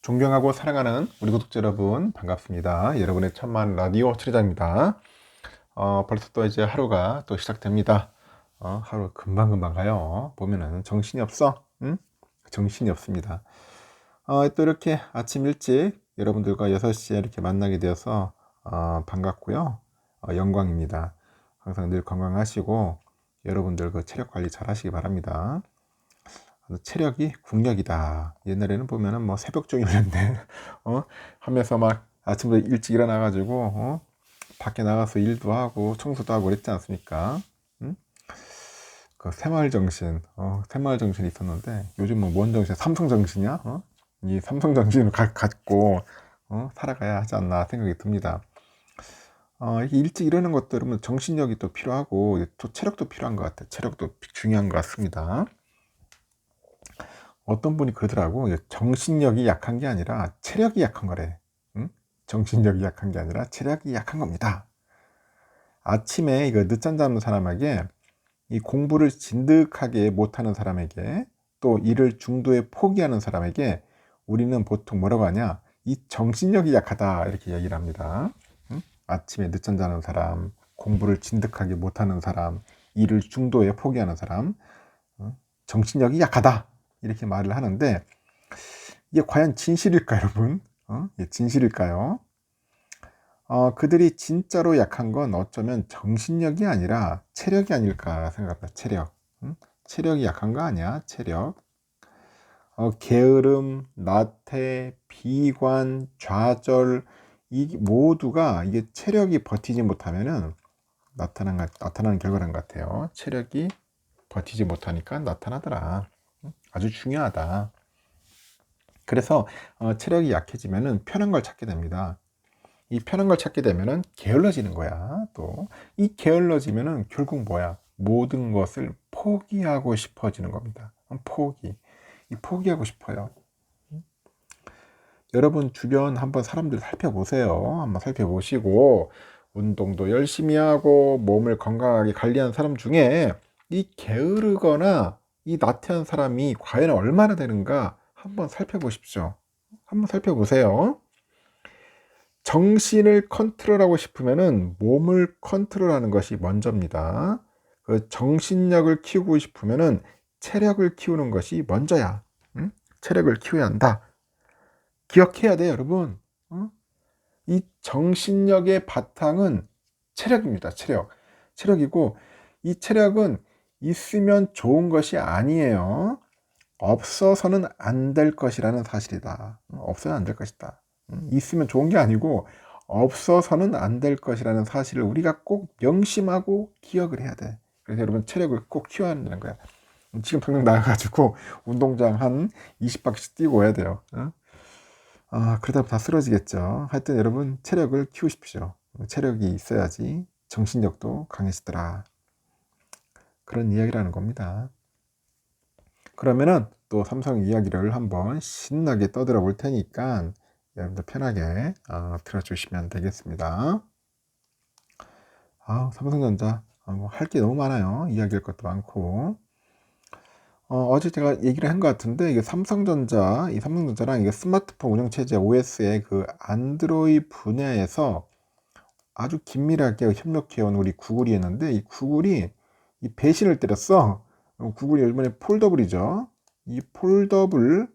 존경하고 사랑하는 우리 구독자 여러분 반갑습니다. 여러분의 천만 라디오 최대장입니다. 벌써 또 이제 하루가 또 시작됩니다. 하루 금방금방 가요. 보면은 정신이 없어. 응? 정신이 없습니다. 또 이렇게 아침 일찍 여러분들과 6시에 이렇게 만나게 되어서 반갑고요. 영광입니다. 항상 늘 건강하시고 여러분들 그 체력 관리 잘 하시기 바랍니다. 체력이 국력이다. 옛날에는 보면은 뭐 새벽종이 울렸네. 하면서 막 아침부터 일찍 일어나가지고, 밖에 나가서 일도 하고, 청소도 하고 그랬지 않습니까? 응? 그 새마을 정신, 새마을 정신이 있었는데, 요즘 뭐 뭔 정신, 삼성 정신이야? 이 삼성 정신을 갖고, 살아가야 하지 않나 생각이 듭니다. 이게 일찍 일어나는 것도 여러분 정신력이 또 필요하고, 또 체력도 필요한 것 같아요. 체력도 중요한 것 같습니다. 어떤 분이 그러더라고. 정신력이 약한 게 아니라 체력이 약한 거래. 응? 정신력이 약한 게 아니라 체력이 약한 겁니다. 아침에 이거 늦잠 자는 사람에게, 이 공부를 진득하게 못하는 사람에게, 또 일을 중도에 포기하는 사람에게 우리는 보통 뭐라고 하냐? 이 정신력이 약하다 이렇게 얘기를 합니다. 응? 아침에 늦잠 자는 사람, 공부를 진득하게 못하는 사람, 일을 중도에 포기하는 사람, 정신력이 약하다 이렇게 말을 하는데, 이게 과연 진실일까, 여러분? 이게 진실일까요? 그들이 진짜로 약한 건 어쩌면 정신력이 아니라 체력이 아닐까 생각합니다. 체력. 체력이 약한 거 아니야? 체력. 게으름, 나태, 비관, 좌절, 이 모두가 이게 체력이 버티지 못하면은 나타나는 결과인 것 같아요. 체력이 버티지 못하니까 나타나더라. 아주 중요하다. 그래서 체력이 약해지면은 편한 걸 찾게 됩니다. 이 편한 걸 찾게 되면은 게을러지는 거야. 또 이 게을러지면은 결국 뭐야? 모든 것을 포기하고 싶어지는 겁니다. 포기. 이 포기하고 싶어요. 여러분 주변 한번 사람들 살펴보세요. 한번 살펴보시고 운동도 열심히 하고 몸을 건강하게 관리하는 사람 중에 이 게으르거나 이 나태한 사람이 과연 얼마나 되는가 한번 살펴보십시오. 한번 살펴보세요. 정신을 컨트롤하고 싶으면은 몸을 컨트롤하는 것이 먼저입니다. 그 정신력을 키우고 싶으면은 체력을 키우는 것이 먼저야. 응? 체력을 키워야 한다. 기억해야 돼, 여러분. 이 정신력의 바탕은 체력입니다. 체력. 체력이고, 이 체력은 있으면 좋은 것이 아니에요. 없어서는 안 될 것이라는 사실이다. 없어서는 안 될 것이다. 있으면 좋은 게 아니고 없어서는 안 될 것이라는 사실을 우리가 꼭 명심하고 기억을 해야 돼. 그래서 여러분 체력을 꼭 키워야 한다는 거야. 지금 당장 나가가지고 운동장 한 20바퀴씩 뛰고 와야 돼요. 그러다 다 쓰러지겠죠. 하여튼 여러분 체력을 키우십시오. 체력이 있어야지 정신력도 강해지더라. 그런 이야기라는 겁니다. 그러면은 또 삼성 이야기를 한번 신나게 떠들어 볼 테니까 여러분들 편하게 들어주시면 되겠습니다. 삼성전자 뭐 할 게 너무 많아요. 이야기할 것도 많고. 어제 제가 얘기를 한 것 같은데 이게 삼성전자랑 이게 스마트폰 운영체제 OS의 그 안드로이드 분야에서 아주 긴밀하게 협력해온 우리 구글이 있는데, 이 구글이 이 배신을 때렸어. 구글이 이번에 폴더블이죠. 이 폴더블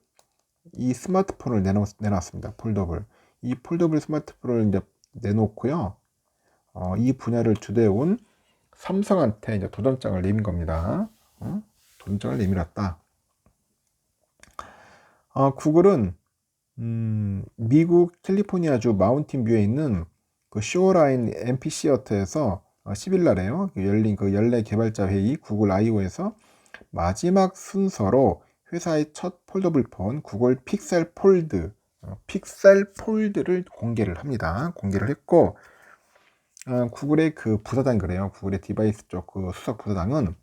이 스마트폰을 내놨습니다. 폴더블. 이 폴더블 스마트폰을 이제 내놓고요. 이 분야를 주도해온 삼성한테 이제 도전장을 내민 겁니다. 도전장을 내밀었다. 구글은 미국 캘리포니아주 마운틴뷰에 있는 그 쇼라인 앰피시어터에서 10일 날에요. 열린 그 연례 개발자 회의 구글 I/O에서 마지막 순서로 회사의 첫 폴더블 폰 구글 픽셀 폴드를 공개를 합니다. 공개를 했고, 구글의 그 부사장 그래요. 구글의 디바이스 쪽 그 수석 부사장은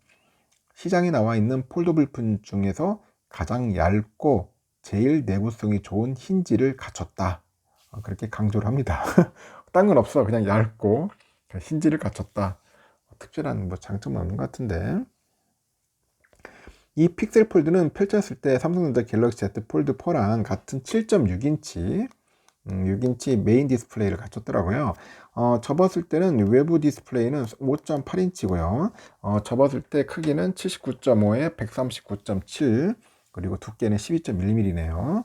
시장에 나와 있는 폴더블 폰 중에서 가장 얇고 제일 내구성이 좋은 힌지를 갖췄다. 그렇게 강조를 합니다. 딴 건 없어. 그냥 얇고 힌지를 갖췄다. 특별한 뭐 장점은 없는 것 같은데. 이 픽셀 폴드는 펼쳤을 때 삼성전자 갤럭시 Z 폴드 4랑 같은 7.6인치 6인치 메인 디스플레이를 갖췄더라고요. 접었을 때는 외부 디스플레이는 5.8인치고요. 접었을 때 크기는 79.5에 139.7, 그리고 두께는 12.1mm네요.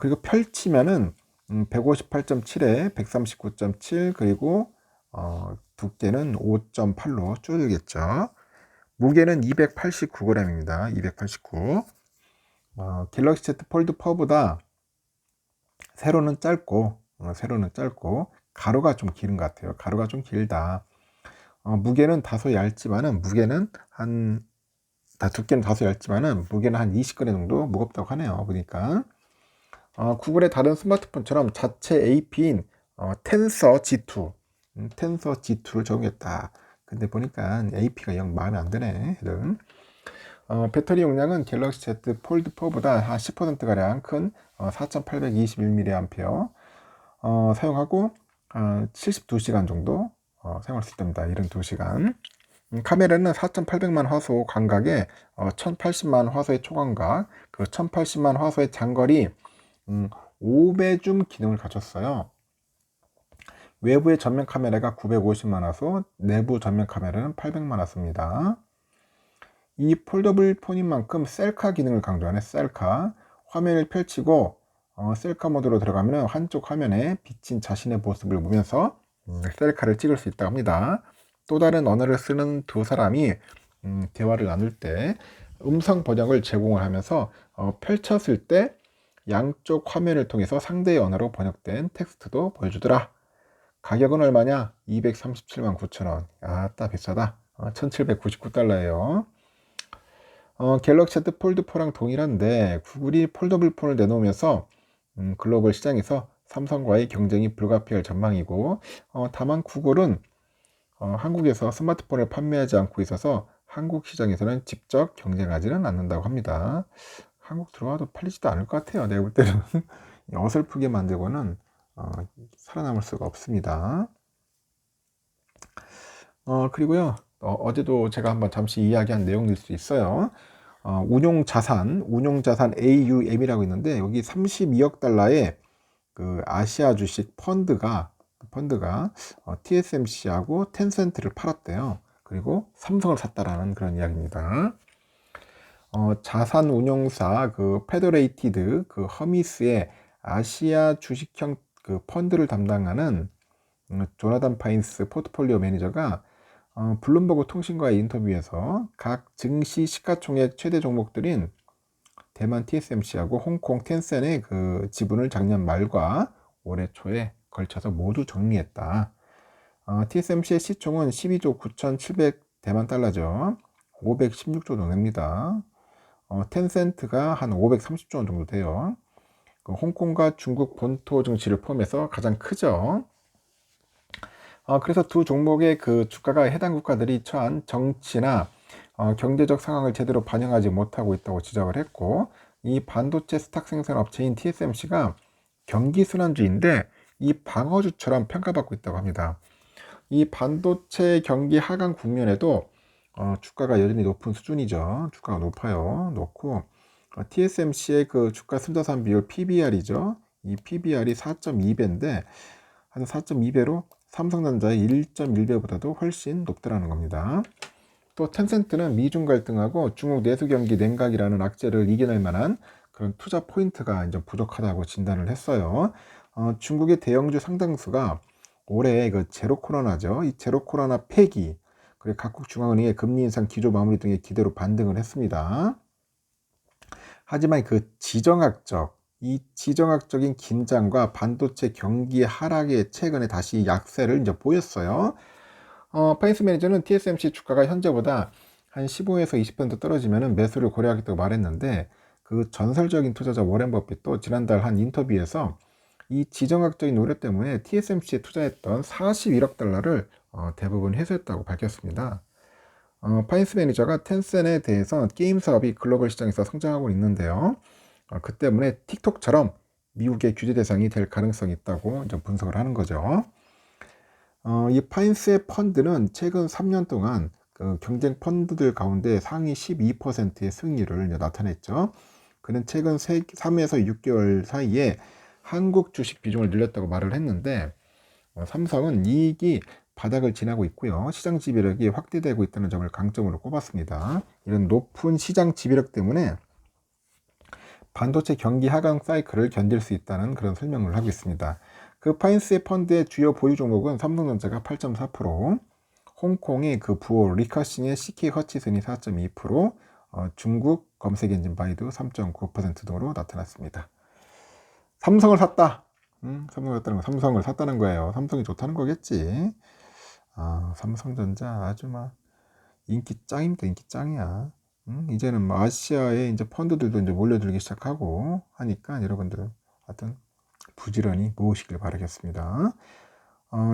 그리고 펼치면은 158.7에 139.7, 그리고 두께는 5.8로 줄겠죠. 무게는 289g입니다. 289. 갤럭시 Z 폴드 4보다 세로는 짧고 가로가 좀 길은 것 같아요. 가로가 좀 길다. 무게는 다소 얇지만은 두께는 다소 얇지만은 무게는 한 20g 정도 무겁다고 하네요. 보니까 구글의 다른 스마트폰처럼 자체 AP인 텐서 G2 텐서 G2를 적용했다. 근데 보니까 AP가 영 마음에 안 드네. 배터리 용량은 갤럭시 Z 폴드 4보다 한 10%가량 큰 4821mAh 사용하고 72시간 정도 사용할 수 있답니다. 72시간. 카메라는 4800만 화소 광각에 1080만 화소의 초광각, 그 1080만 화소의 장거리 5배줌 기능을 갖췄어요. 외부의 전면 카메라가 950만 화소, 내부 전면 카메라는 800만 화소입니다. 이 폴더블 폰인 만큼 셀카 기능을 강조하네. 셀카. 화면을 펼치고 셀카 모드로 들어가면 한쪽 화면에 비친 자신의 모습을 보면서 셀카를 찍을 수 있다고 합니다. 또 다른 언어를 쓰는 두 사람이 대화를 나눌 때 음성 번역을 제공을 하면서 펼쳤을 때 양쪽 화면을 통해서 상대의 언어로 번역된 텍스트도 보여주더라. 가격은 얼마냐? 237만 9천원. 아따 비싸다. 1799달러예요. 갤럭시 Z 폴드 4랑 동일한데 구글이 폴더블 폰을 내놓으면서 글로벌 시장에서 삼성과의 경쟁이 불가피할 전망이고, 다만 구글은 한국에서 스마트폰을 판매하지 않고 있어서 한국 시장에서는 직접 경쟁하지는 않는다고 합니다. 한국 들어와도 팔리지도 않을 것 같아요. 내가 볼 때는 어설프게 만들고는 살아남을 수가 없습니다. 그리고요, 어제도 제가 한번 잠시 이야기한 내용일 수 있어요. 운용자산 AUM이라고 있는데, 여기 32억 달러의 그 아시아 주식 펀드가 TSMC하고 텐센트를 팔았대요. 그리고 삼성을 샀다라는 그런 이야기입니다. 자산 운용사 그 페더레이티드 그 허미스의 아시아 주식형 그 펀드를 담당하는 조나단 파인스 포트폴리오 매니저가 블룸버그 통신과의 인터뷰에서 각 증시 시가총액 최대 종목들인 대만 TSMC하고 홍콩 텐센의 그 지분을 작년 말과 올해 초에 걸쳐서 모두 정리했다. TSMC의 시총은 12조 9,700 대만 달러죠. 516조 정도 됩니다. 텐센트가 한 530조 원 정도 돼요. 홍콩과 중국 본토 증시를 포함해서 가장 크죠. 그래서 두 종목의 그 주가가 해당 국가들이 처한 정치나 경제적 상황을 제대로 반영하지 못하고 있다고 지적을 했고, 이 반도체 스탁 생산 업체인 TSMC가 경기 순환주인데 이 방어주처럼 평가받고 있다고 합니다. 이 반도체 경기 하강 국면에도 주가가 여전히 높은 수준이죠. 주가가 높고 TSMC의 그 주가 순자산 비율 PBR이죠. 이 PBR이 4.2배인데 한 4.2배로 삼성전자의 1.1배보다도 훨씬 높다라는 겁니다. 또 텐센트는 미중 갈등하고 중국 내수 경기 냉각이라는 악재를 이겨낼 만한 그런 투자 포인트가 이제 부족하다고 진단을 했어요. 중국의 대형주 상당수가 올해 그 제로 코로나죠. 이 제로 코로나 폐기, 그리고 각국 중앙은행의 금리 인상 기조 마무리 등의 기대로 반등을 했습니다. 하지만 이 지정학적인 긴장과 반도체 경기 하락의 최근에 다시 약세를 이제 보였어요. 파인스 매니저는 TSMC 주가가 현재보다 한 15에서 20% 떨어지면 매수를 고려하겠다고 말했는데, 그 전설적인 투자자 워렌 버핏도 지난달 한 인터뷰에서 이 지정학적인 우려 때문에 TSMC에 투자했던 41억 달러를 대부분 회수했다고 밝혔습니다. 파인스 매니저가 텐센에 대해서 게임 사업이 글로벌 시장에서 성장하고 있는데요. 그 때문에 틱톡처럼 미국의 규제 대상이 될 가능성이 있다고 이제 분석을 하는 거죠. 이 파인스의 펀드는 최근 3년 동안 그 경쟁 펀드들 가운데 상위 12%의 승리를 나타냈죠. 그는 최근 3에서 6개월 사이에 한국 주식 비중을 늘렸다고 말을 했는데, 삼성은 이익이 바닥을 지나고 있고요. 시장 지배력이 확대되고 있다는 점을 강점으로 꼽았습니다. 이런 높은 시장 지배력 때문에 반도체 경기 하강 사이클을 견딜 수 있다는 그런 설명을 하고 있습니다. 그 파인스의 펀드의 주요 보유 종목은 삼성전자가 8.4%, 홍콩의 그 부호 리커싱의 CK 허치슨이 4.2%, 중국 검색 엔진 바이두 3.9% 등으로 나타났습니다. 삼성을 샀다. 삼성을 샀다는 거, 삼성을 샀다는 거예요. 삼성이 좋다는 거겠지. 삼성전자 아주 막 인기 짱입니다. 인기 짱이야. 이제는 뭐 아시아에 이제 펀드들도 이제 몰려들기 시작하고 하니까 여러분들은 하여튼 부지런히 모으시길 바라겠습니다.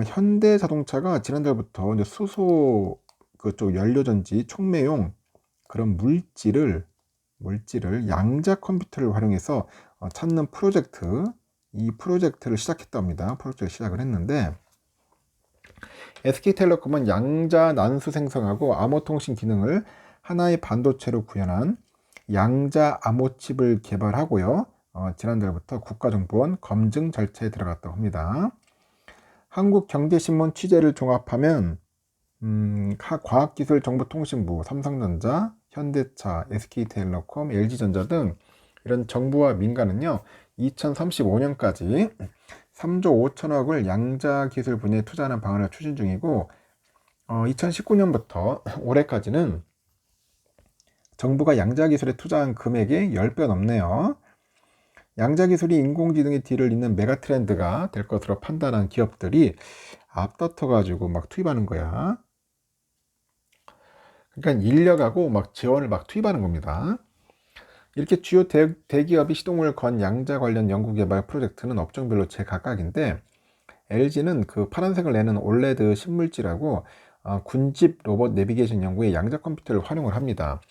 현대자동차가 지난달부터 이제 수소 그쪽 연료전지 촉매용 그런 물질을 양자 컴퓨터를 활용해서 찾는 프로젝트, 이 프로젝트를 시작했답니다. 프로젝트를 시작을 했는데, SK텔레콤은 양자 난수 생성하고 암호 통신 기능을 하나의 반도체로 구현한 양자 암호칩을 개발하고요. 지난달부터 국가정보원 검증 절차에 들어갔다고 합니다. 한국경제신문 취재를 종합하면 과학기술정보통신부, 삼성전자, 현대차, SK텔레콤, LG전자 등 이런 정부와 민간은요 2035년까지 3조 5천억을 양자기술 분야에 투자하는 방안을 추진 중이고, 2019년부터 올해까지는 정부가 양자기술에 투자한 금액의 10배 넘네요. 양자기술이 인공지능의 뒤를 잇는 메가트렌드가 될 것으로 판단한 기업들이 앞다퉈가지고 막 투입하는 거야. 그러니까 인력하고 막 재원을 막 투입하는 겁니다. 이렇게 주요 대기업이 시동을 건 양자 관련 연구개발 프로젝트는 업종별로 제각각인데, LG는 그 파란색을 내는 올레드 신물질하고 군집 로봇 내비게이션 연구에 양자 컴퓨터를 활용을 합니다.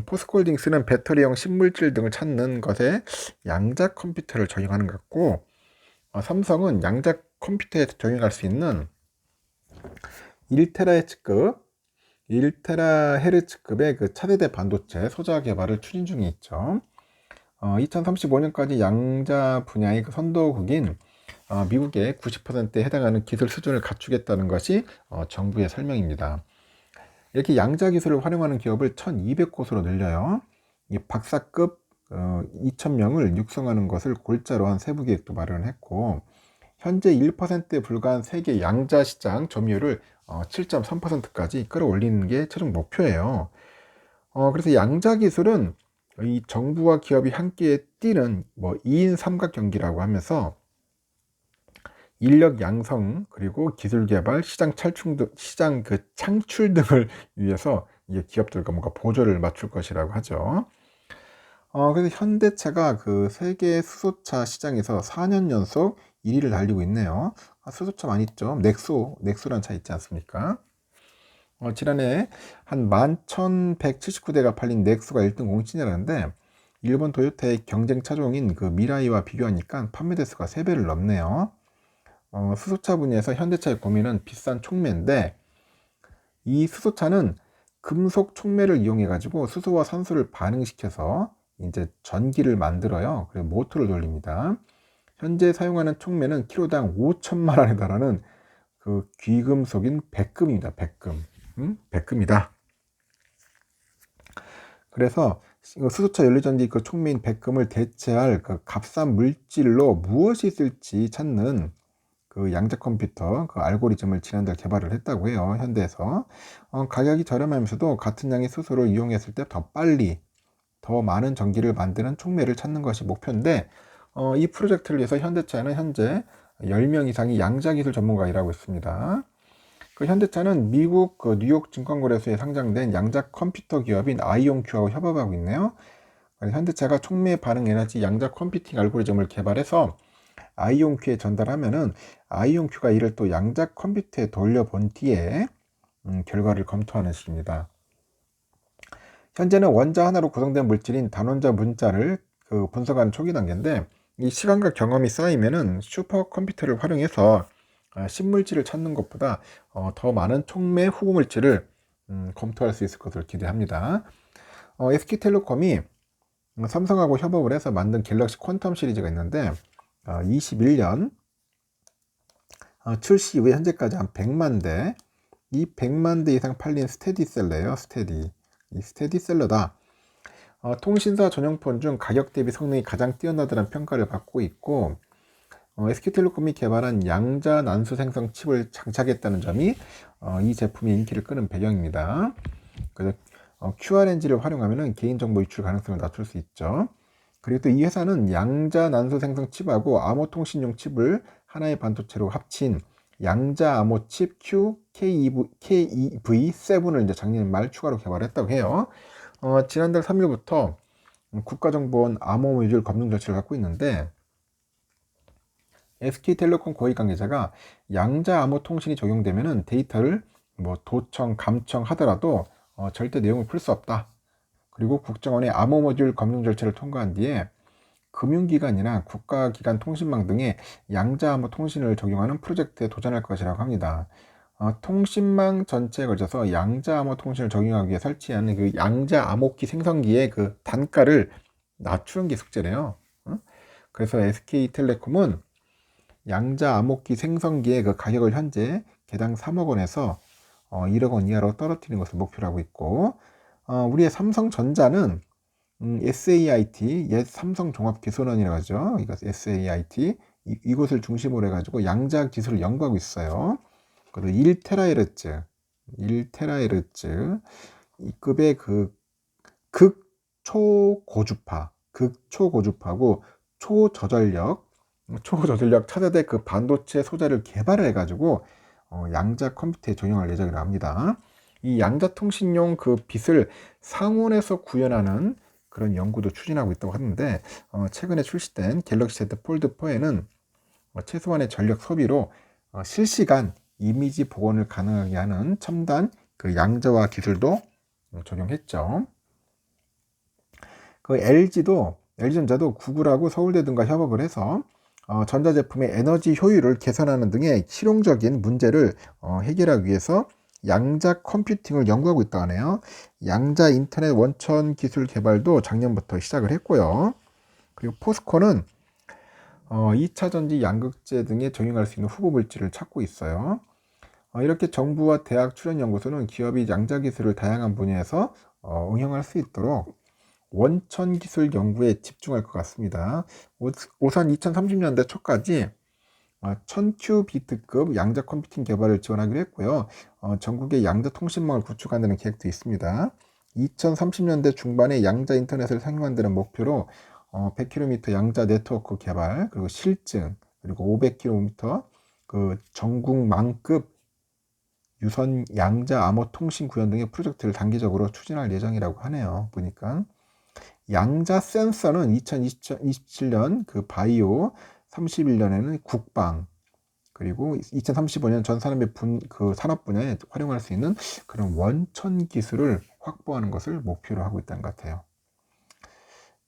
포스코홀딩스는 배터리형 신물질 등을 찾는 것에 양자 컴퓨터를 적용하는 것 같고, 삼성은 양자 컴퓨터에 적용할 수 있는 1테라헤르츠급의 그 차세대 반도체 소자 개발을 추진 중에 있죠. 2035년까지 양자 분야의 그 선도국인 미국의 90%에 해당하는 기술 수준을 갖추겠다는 것이 정부의 설명입니다. 이렇게 양자 기술을 활용하는 기업을 1200곳으로 늘려요. 이 박사급 2000명을 육성하는 것을 골자로 한 세부 계획도 마련했고, 현재 1%에 불과한 세계 양자 시장 점유율을 7.3%까지 끌어올리는 게 최종 목표예요. 그래서 양자 기술은 이 정부와 기업이 함께 뛰는 뭐 2인 삼각 경기라고 하면서 인력 양성, 그리고 기술 개발, 시장 창출 등을 위해서 이게 기업들과 뭔가 보조를 맞출 것이라고 하죠. 그래서 현대차가 그 세계 수소차 시장에서 4년 연속 1위를 달리고 있네요. 수소차 많이 있죠. 넥소라는 차 있지 않습니까? 지난해 한 11,179대가 팔린 넥소가 1등 공신이라는데, 일본 도요타의 경쟁 차종인 그 미라이와 비교하니까 판매 대수가 3배를 넘네요. 수소차 분야에서 현대차의 고민은 비싼 촉매인데, 이 수소차는 금속 촉매를 이용해 가지고 수소와 산소를 반응시켜서 이제 전기를 만들어요. 그리고 모터를 돌립니다. 현재 사용하는 촉매는 키로당 5천만 원에 달하는 그 귀금속인 백금입니다. 백금이다. 그래서 수소차 연료전지 그 촉매인 백금을 대체할 그 값싼 물질로 무엇이 있을지 찾는 그 양자 컴퓨터 그 알고리즘을 지난달 개발을 했다고 해요. 현대에서 가격이 저렴하면서도 같은 양의 수소를 이용했을 때 더 빨리 더 많은 전기를 만드는 촉매를 찾는 것이 목표인데, 이 프로젝트를 위해서 현대차는 현재 10명 이상이 양자기술 전문가가 일하고 있습니다. 그 현대차는 미국 그 뉴욕 증권거래소에 상장된 양자 컴퓨터 기업인 아이온큐하고 협업하고 있네요. 현대차가 촉매 반응 에너지 양자 컴퓨팅 알고리즘을 개발해서 아이온큐에 전달하면은 아이온큐가 이를 또 양자 컴퓨터에 돌려본 뒤에 결과를 검토하는 식입니다. 현재는 원자 하나로 구성된 물질인 단원자 문자를 그 분석하는 초기 단계인데, 이 시간과 경험이 쌓이면은 슈퍼컴퓨터를 활용해서 신물질을 찾는 것보다 더 많은 촉매 후보 물질을 검토할 수 있을 것으로 기대합니다. SK텔레콤이 삼성하고 협업을 해서 만든 갤럭시 퀀텀 시리즈가 있는데 21년 출시 이후에 현재까지 한 100만 대, 이 100만 대 이상 팔린 스테디셀러예요. 이 스테디셀러다. 통신사 전용폰 중 가격 대비 성능이 가장 뛰어나다는 평가를 받고 있고, SK텔레콤이 개발한 양자 난수 생성 칩을 장착했다는 점이 이 제품의 인기를 끄는 배경입니다. 그래서 QRNG를 활용하면 개인정보 유출 가능성을 낮출 수 있죠. 그리고 또 이 회사는 양자 난수 생성 칩하고 암호 통신용 칩을 하나의 반도체로 합친 양자 암호 칩 KEV7을 이제 작년 말 추가로 개발했다고 해요. 지난달 3일부터 국가정보원 암호 모듈 검증 절차를 갖고 있는데, SK텔레콤 고위 관계자가 양자 암호 통신이 적용되면 데이터를 도청, 감청 하더라도 절대 내용을 풀 수 없다. 그리고 국정원의 암호 모듈 검증 절차를 통과한 뒤에 금융기관이나 국가기관 통신망 등의 양자 암호 통신을 적용하는 프로젝트에 도전할 것이라고 합니다. 통신망 전체에 걸쳐서 양자 암호 통신을 적용하기 위해 설치하는 그 양자 암호키 생성기의 그 단가를 낮추는 게 숙제래요. 그래서 SK텔레콤은 양자 암호키 생성기의 그 가격을 현재 개당 3억 원에서 1억 원 이하로 떨어뜨리는 것을 목표로 하고 있고, 우리의 삼성전자는 SAIT, 옛 삼성종합기술원이라고 하죠. 이거 SAIT, 이곳을 중심으로 해가지고 양자 기술을 연구하고 있어요. 그리고 1테라헤르츠 이 급의 그 극초고주파고 초저전력 차세대 그 반도체 소재를 개발을 해가지고 양자 컴퓨터에 적용할 예정이라 합니다. 이 양자 통신용 그 빛을 상온에서 구현하는 그런 연구도 추진하고 있다고 하는데, 최근에 출시된 갤럭시 Z 폴드 4에는 최소한의 전력 소비로 실시간 이미지 복원을 가능하게 하는 첨단 그 양자화 기술도 적용했죠. 그 LG전자도 구글하고 서울대 등과 협업을 해서 전자제품의 에너지 효율을 개선하는 등의 실용적인 문제를 해결하기 위해서 양자 컴퓨팅을 연구하고 있다고 하네요. 양자 인터넷 원천 기술 개발도 작년부터 시작을 했고요. 그리고 포스코는 2차 전지 양극재 등에 적용할 수 있는 후보 물질을 찾고 있어요. 이렇게 정부와 대학 출연연구소는 기업이 양자 기술을 다양한 분야에서 응용할 수 있도록 원천 기술 연구에 집중할 것 같습니다. 우선 2030년대 초까지 1000큐비트급 양자 컴퓨팅 개발을 지원하기로 했고요. 전국의 양자 통신망을 구축한다는 계획도 있습니다. 2030년대 중반에 양자 인터넷을 상용한다는 목표로 100km 양자 네트워크 개발, 그리고 실증, 그리고 500km 그 전국망급 유선 양자 암호 통신 구현 등의 프로젝트를 단기적으로 추진할 예정이라고 하네요. 보니까 양자 센서는 2027년 그 바이오, 31년에는 국방, 그리고 2035년 전 산업의 그 산업 분야에 활용할 수 있는 그런 원천 기술을 확보하는 것을 목표로 하고 있다는 것 같아요.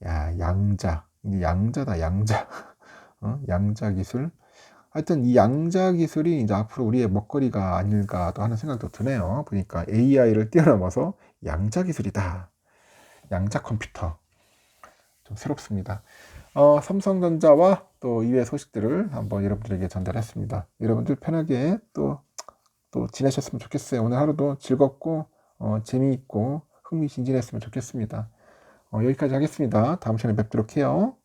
야, 양자다, 양자. 양자 기술. 하여튼 이 양자 기술이 이제 앞으로 우리의 먹거리가 아닐까도 하는 생각도 드네요. 보니까 AI를 뛰어넘어서 양자 기술이다. 양자 컴퓨터. 좀 새롭습니다. 삼성전자와 또 이외의 소식들을 한번 여러분들에게 전달했습니다. 여러분들 편하게 또 지내셨으면 좋겠어요. 오늘 하루도 즐겁고 재미있고 흥미진진했으면 좋겠습니다. 여기까지 하겠습니다. 다음 시간에 뵙도록 해요.